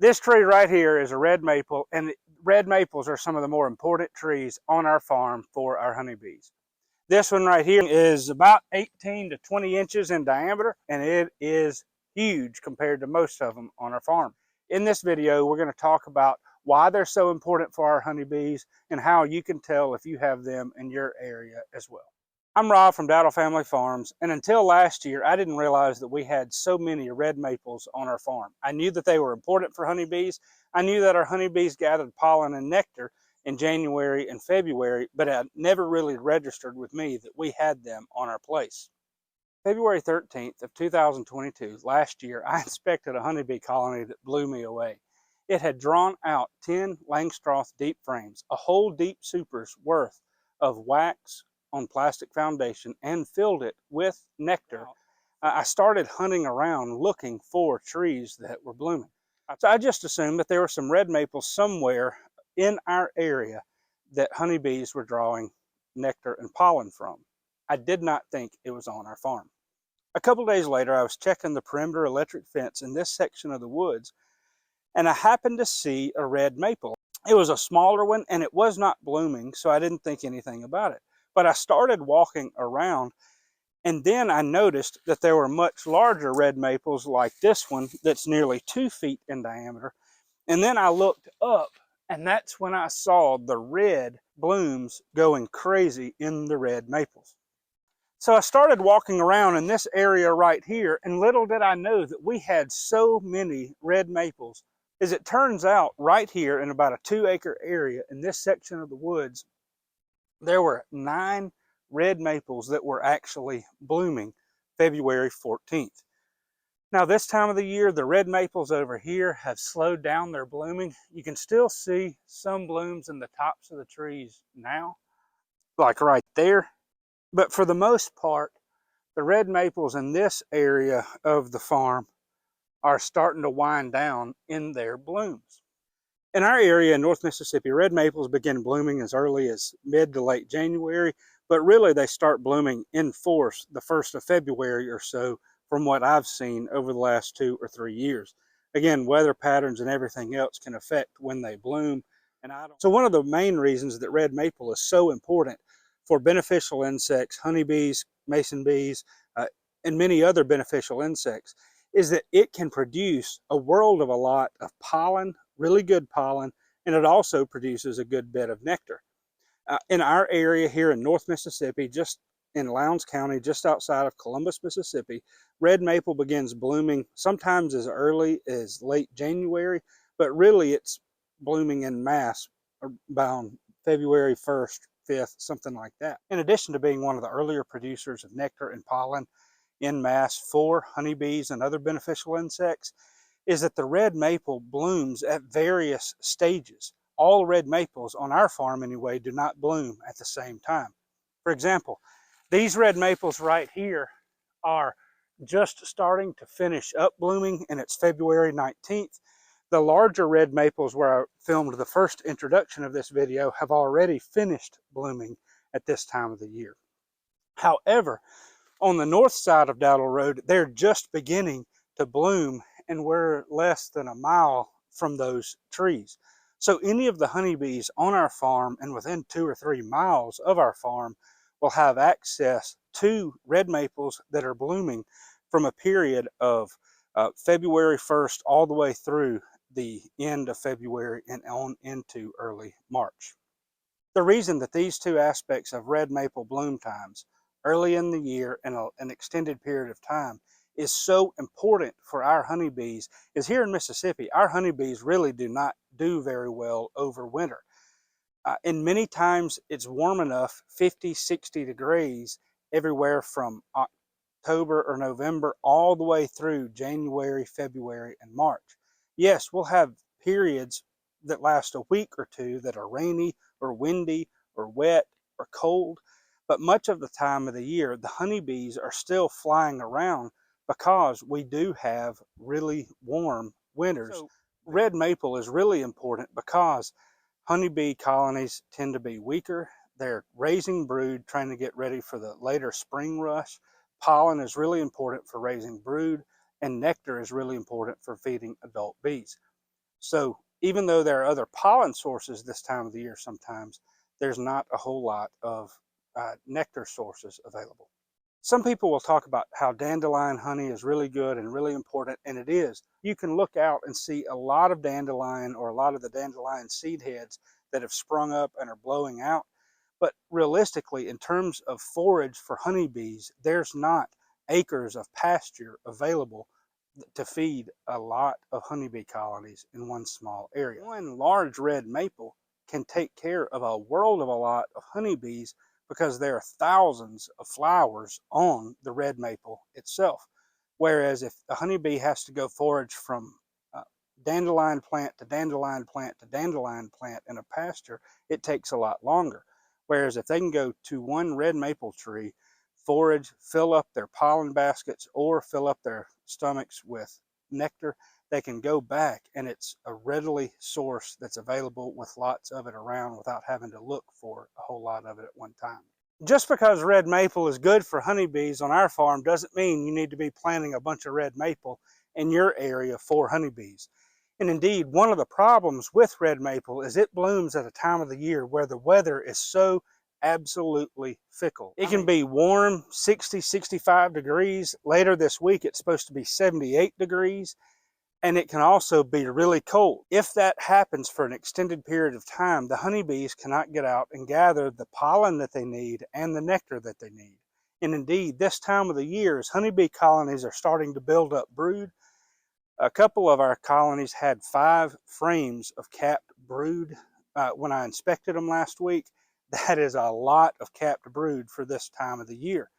This tree right here is a red maple, and red maples are some of the more important trees on our farm for our honeybees. This one right here is about 18 to 20 inches in diameter, and it is huge compared to most of them on our farm. In this video, we're going to talk about why they're so important for our honeybees and how you can tell if you have them in your area as well. I'm Rob from Dowdle Family Farms, and until last year, I didn't realize that we had so many red maples on our farm. I knew that they were important for honeybees. I knew that our honeybees gathered pollen and nectar in January and February, but it never really registered with me that we had them on our place. February 13th of 2022, last year, I inspected a honeybee colony that blew me away. It had drawn out 10 Langstroth deep frames, a whole deep super's worth of wax on plastic foundation, and filled it with nectar. I started hunting around looking for trees that were blooming. So I just assumed that there were some red maples somewhere in our area that honeybees were drawing nectar and pollen from. I did not think it was on our farm. A couple days later, I was checking the perimeter electric fence in this section of the woods, and I happened to see a red maple. It was a smaller one, and it was not blooming, so I didn't think anything about it. But I started walking around, and then I noticed that there were much larger red maples like this one that's nearly 2 feet in diameter. And then I looked up, and that's when I saw the red blooms going crazy in the red maples. So I started walking around in this area right here, and little did I know that we had so many red maples. As it turns out, right here in about a 2-acre area in this section of the woods, there were 9 red maples that were actually blooming February 14th. Now this time of the year, the red maples over here have slowed down their blooming. You can still see some blooms in the tops of the trees now, like right there. But for the most part, the red maples in this area of the farm are starting to wind down in their blooms. In our area in North Mississippi, red maples begin blooming as early as mid to late January, but really they start blooming in force the 1st of February or so, from what I've seen over the last 2 or 3 years. Again, weather patterns and everything else can affect when they bloom. So one of the main reasons that red maple is so important for beneficial insects, honeybees, mason bees, and many other beneficial insects, is that it can produce a world of a lot of pollen, really good pollen, and it also produces a good bit of nectar. In our area here in North Mississippi, just in Lowndes County, just outside of Columbus, Mississippi, red maple begins blooming sometimes as early as late January, but really it's blooming in mass about February 1st, 5th, something like that. In addition to being one of the earlier producers of nectar and pollen in mass for honeybees and other beneficial insects, is that the red maple blooms at various stages. All red maples on our farm anyway do not bloom at the same time. For example, these red maples right here are just starting to finish up blooming, and it's February 19th. The larger red maples where I filmed the first introduction of this video have already finished blooming at this time of the year. However, on the north side of Dowdle Road, they're just beginning to bloom, and we're less than a mile from those trees. So any of the honeybees on our farm and within 2 or 3 miles of our farm will have access to red maples that are blooming from a period of February 1st all the way through the end of February and on into early March. The reason that these two aspects of red maple bloom times, early in the year and an extended period of time, is so important for our honeybees is here in Mississippi, our honeybees really do not do very well over winter. And many times it's warm enough, 50, 60 degrees, everywhere from October or November all the way through January, February, and March. Yes, we'll have periods that last a week or two that are rainy or windy or wet or cold, but much of the time of the year, the honeybees are still flying around because we do have really warm winters. So red maple is really important because honeybee colonies tend to be weaker. They're raising brood, trying to get ready for the later spring rush. Pollen is really important for raising brood, and nectar is really important for feeding adult bees. So even though there are other pollen sources this time of the year sometimes, there's not a whole lot of nectar sources available. Some people will talk about how dandelion honey is really good and really important, and it is. You can look out and see a lot of dandelion or a lot of the dandelion seed heads that have sprung up and are blowing out. But realistically, in terms of forage for honeybees, there's not acres of pasture available to feed a lot of honeybee colonies in one small area. One large red maple can take care of a world of a lot of honeybees because there are thousands of flowers on the red maple itself. Whereas if a honeybee has to go forage from dandelion plant to dandelion plant to dandelion plant in a pasture, it takes a lot longer. Whereas if they can go to one red maple tree, forage, fill up their pollen baskets, or fill up their stomachs with nectar, they can go back and it's a readily source that's available with lots of it around without having to look for a whole lot of it at one time. Just because red maple is good for honeybees on our farm doesn't mean you need to be planting a bunch of red maple in your area for honeybees. And indeed, one of the problems with red maple is it blooms at a time of the year where the weather is so absolutely fickle. It can be warm, 60, 65 degrees. Later this week, it's supposed to be 78 degrees. And it can also be really cold. If that happens for an extended period of time, the honeybees cannot get out and gather the pollen that they need and the nectar that they need. And indeed, this time of the year, as honeybee colonies are starting to build up brood, a couple of our colonies had 5 frames of capped brood. When I inspected them last week, that is a lot of capped brood for this time of the year.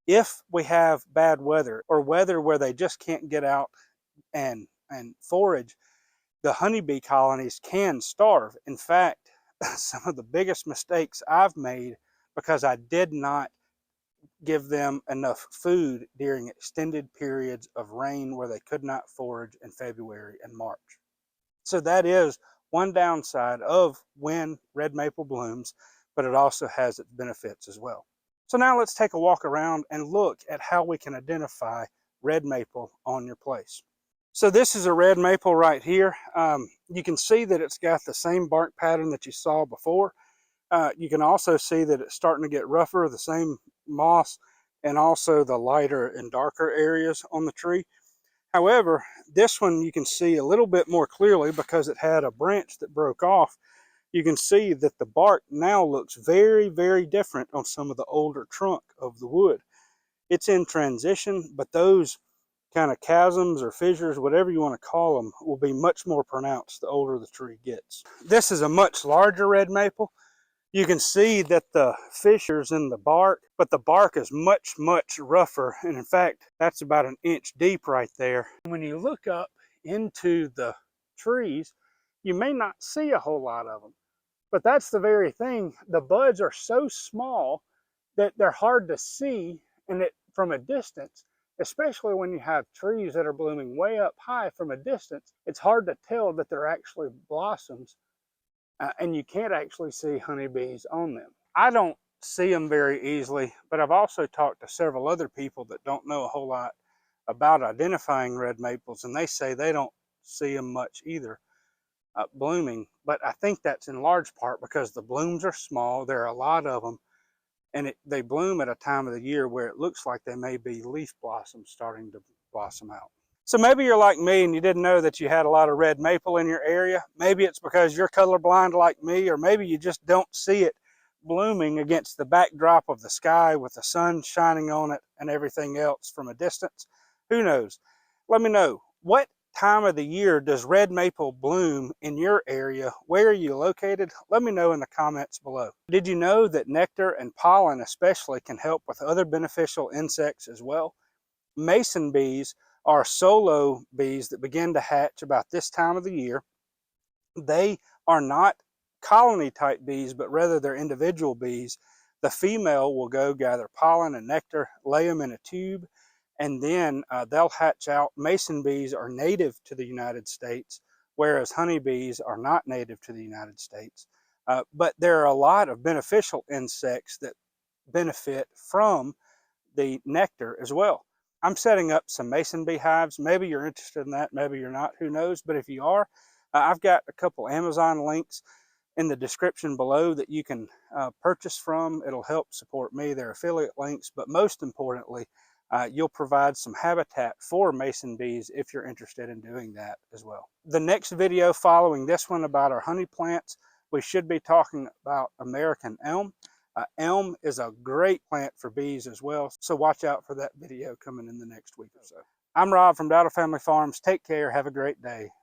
If we have bad weather or weather where they just can't get out and forage, the honeybee colonies can starve. In fact, some of the biggest mistakes I've made because I did not give them enough food during extended periods of rain where they could not forage in February and March. So that is one downside of when red maple blooms, but it also has its benefits as well. So now let's take a walk around and look at how we can identify red maple on your place. So this is a red maple right here. You can see that it's got the same bark pattern that you saw before. You can also see that it's starting to get rougher, the same moss, and also the lighter and darker areas on the tree. However, this one you can see a little bit more clearly because it had a branch that broke off. You can see that the bark now looks very, very different on some of the older trunk of the wood. It's in transition, but those kind of chasms or fissures, whatever you want to call them, will be much more pronounced the older the tree gets. This is a much larger red maple. You can see that the fissures in the bark, but the bark is much, much rougher. And in fact, that's about an inch deep right there. When you look up into the trees, you may not see a whole lot of them, but that's the very thing. The buds are so small that they're hard to see from a distance, especially when you have trees that are blooming way up high from a distance. It's hard to tell that they're actually blossoms. And you can't actually see honeybees on them. I don't see them very easily, but I've also talked to several other people that don't know a whole lot about identifying red maples, and they say they don't see them much either blooming. But I think that's in large part because the blooms are small, there are a lot of them, and they bloom at a time of the year where it looks like they may be leaf blossoms starting to blossom out. So maybe you're like me and you didn't know that you had a lot of red maple in your area. Maybe it's because you're colorblind like me, or maybe you just don't see it blooming against the backdrop of the sky with the sun shining on it and everything else from a distance. Who knows? Let me know. What time of the year does red maple bloom in your area? Where are you located? Let me know in the comments below. Did you know that nectar and pollen especially can help with other beneficial insects as well? Mason bees are solo bees that begin to hatch about this time of the year. They are not colony type bees, but rather they're individual bees. The female will go gather pollen and nectar, lay them in a tube, and then they'll hatch out. Mason bees are native to the United States, whereas honeybees are not native to the United States. But there are a lot of beneficial insects that benefit from the nectar as well. I'm setting up some mason bee hives. Maybe you're interested in that, maybe you're not, who knows? But if you are, I've got a couple Amazon links in the description below that you can purchase from. It'll help support me. They're affiliate links, but most importantly, you'll provide some habitat for mason bees if you're interested in doing that as well. The next video following this one about our honey plants, we should be talking about American elm. Elm is a great plant for bees as well, so watch out for that video coming in the next week or so. I'm Rob from Dowdle Family Farms. Take care. Have a great day.